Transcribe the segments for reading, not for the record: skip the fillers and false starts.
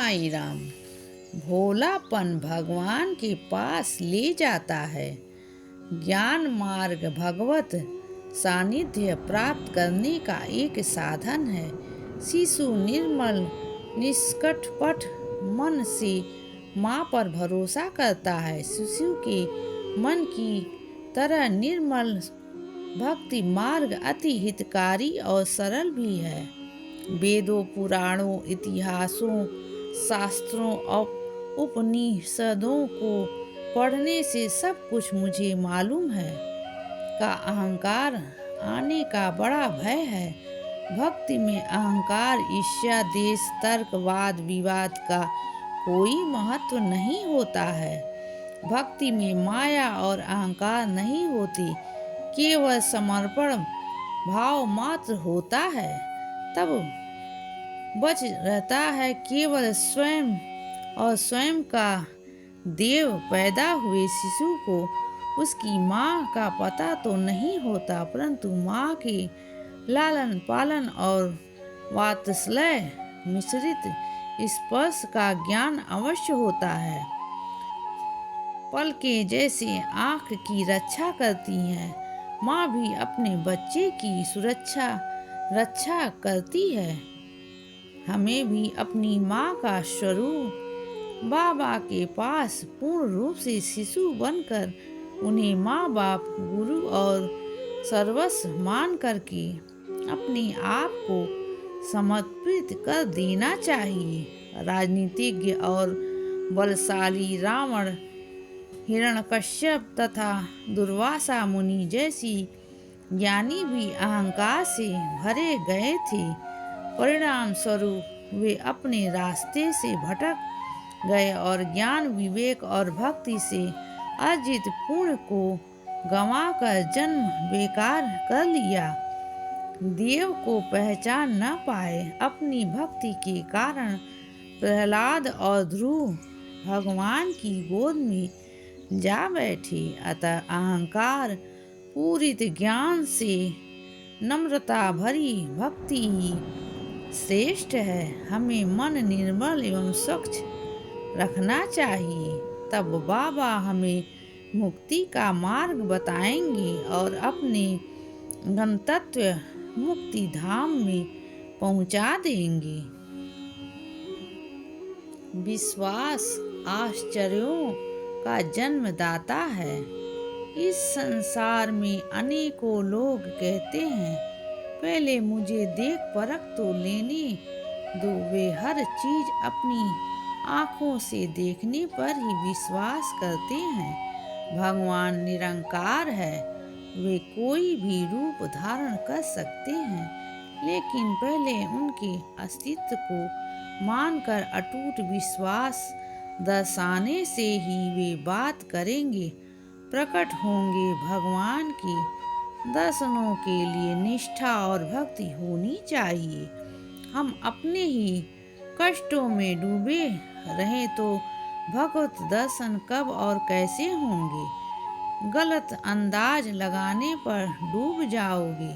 साईं राम। भोलापन भगवान के पास ले जाता है। ज्ञान मार्ग भगवत सानिध्य प्राप्त करने का एक साधन है। शिशु निर्मल निष्कपट मन से माँ पर भरोसा करता है। शिशु के मन की तरह निर्मल भक्ति मार्ग अति हितकारी और सरल भी है। वेदों, पुराणों, इतिहासों, शास्त्रों और उपनिषदों को पढ़ने से सब कुछ मुझे मालूम है का अहंकार आने का बड़ा भय है। भक्ति में अहंकार, ईर्ष्या, द्वेष, तर्क, वाद विवाद का कोई महत्व नहीं होता है। भक्ति में माया और अहंकार नहीं होती, केवल समर्पण भाव मात्र होता है। तब बच रहता है केवल स्वयं, और स्वयं का देव पैदा हुए शिशु को उसकी माँ का पता तो नहीं होता, परंतु माँ के लालन पालन और वात्सल्य मिश्रित स्पर्श का ज्ञान अवश्य होता है। पलकें जैसे आँख की रक्षा करती हैं, माँ भी अपने बच्चे की रक्षा करती है। हमें भी अपनी माँ का स्वरूप बाबा के पास पूर्ण रूप से शिशु बनकर उन्हें माँ बाप, गुरु और सर्वस्व मान करके अपने आप को समर्पित कर देना चाहिए। राजनीतिज्ञ और बलशाली रावण, हिरण्यकश्यप तथा दुर्वासा मुनि जैसी ज्ञानी भी अहंकार से भरे गए थे। परिणाम स्वरूप वे अपने रास्ते से भटक गए और ज्ञान, विवेक और भक्ति से अर्जित पुण्य को गंवाकर जन्म बेकार कर लिया। देव को पहचान न पाए। अपनी भक्ति के कारण प्रहलाद और ध्रुव भगवान की गोद में जा बैठे। अतः अहंकार पूरित ज्ञान से नम्रता भरी भक्ति ही श्रेष्ठ है। हमें मन निर्मल एवं स्वच्छ रखना चाहिए, तब बाबा हमें मुक्ति का मार्ग बताएंगे और अपने गंतव्य मुक्ति धाम में पहुंचा देंगे। विश्वास आश्चर्यों का जन्मदाता है। इस संसार में अनेकों लोग कहते हैं, पहले मुझे देख परख तो लेने दो। वे हर चीज अपनी आँखों से देखने पर ही विश्वास करते हैं। भगवान निरंकार है, वे कोई भी रूप धारण कर सकते हैं, लेकिन पहले उनके अस्तित्व को मानकर अटूट विश्वास दर्शाने से ही वे बात करेंगे, प्रकट होंगे। भगवान के दर्शनों के लिए निष्ठा और भक्ति होनी चाहिए। हम अपने ही कष्टों में डूबे रहे तो भगवत दर्शन कब और कैसे होंगे। गलत अंदाज लगाने पर डूब जाओगे,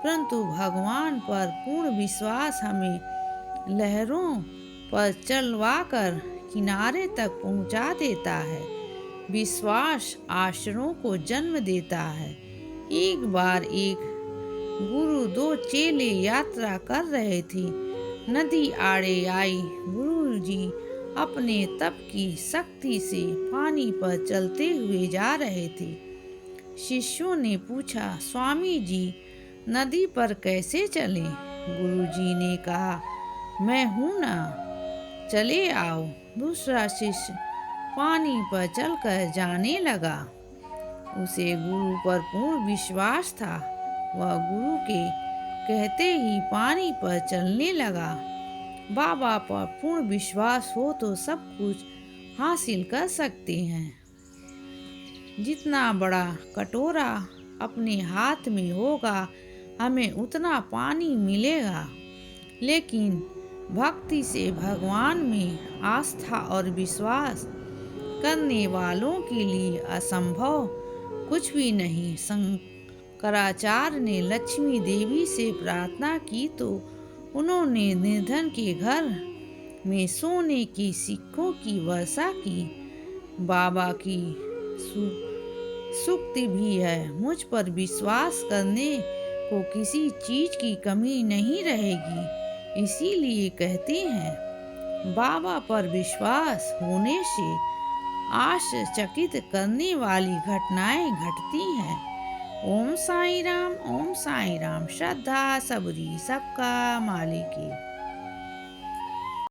परंतु भगवान पर पूर्ण विश्वास हमें लहरों पर चलवाकर किनारे तक पहुंचा देता है। विश्वास आश्रयों को जन्म देता है। एक बार एक गुरु, दो चेले यात्रा कर रहे थे। नदी आड़े आई। गुरुजी अपने तप की शक्ति से पानी पर चलते हुए जा रहे थे। शिष्यों ने पूछा, स्वामी जी नदी पर कैसे चले? गुरुजी ने कहा, मैं हूँ ना, चले आओ। दूसरा शिष्य पानी पर चलकर जाने लगा। उसे गुरु पर पूर्ण विश्वास था। वह गुरु के कहते ही पानी पर चलने लगा। बाबा पर पूर्ण विश्वास हो तो सब कुछ हासिल कर सकते हैं। जितना बड़ा कटोरा अपने हाथ में होगा, हमें उतना पानी मिलेगा। लेकिन भक्ति से भगवान में आस्था और विश्वास करने वालों के लिए असंभव कुछ भी नहीं। शंकराचार्य ने लक्ष्मी देवी से प्रार्थना की तो उन्होंने निर्धन के घर में सोने के सिक्कों की वर्षा की। बाबा की सूक्ति भी है, मुझ पर विश्वास करने को किसी चीज की कमी नहीं रहेगी। इसीलिए कहते हैं बाबा पर विश्वास होने से आश्चर्यचकित करने वाली घटनाएं घटती हैं। ओम साईं राम, ओम साईं राम। श्रद्धा सबरी सबका मालिक।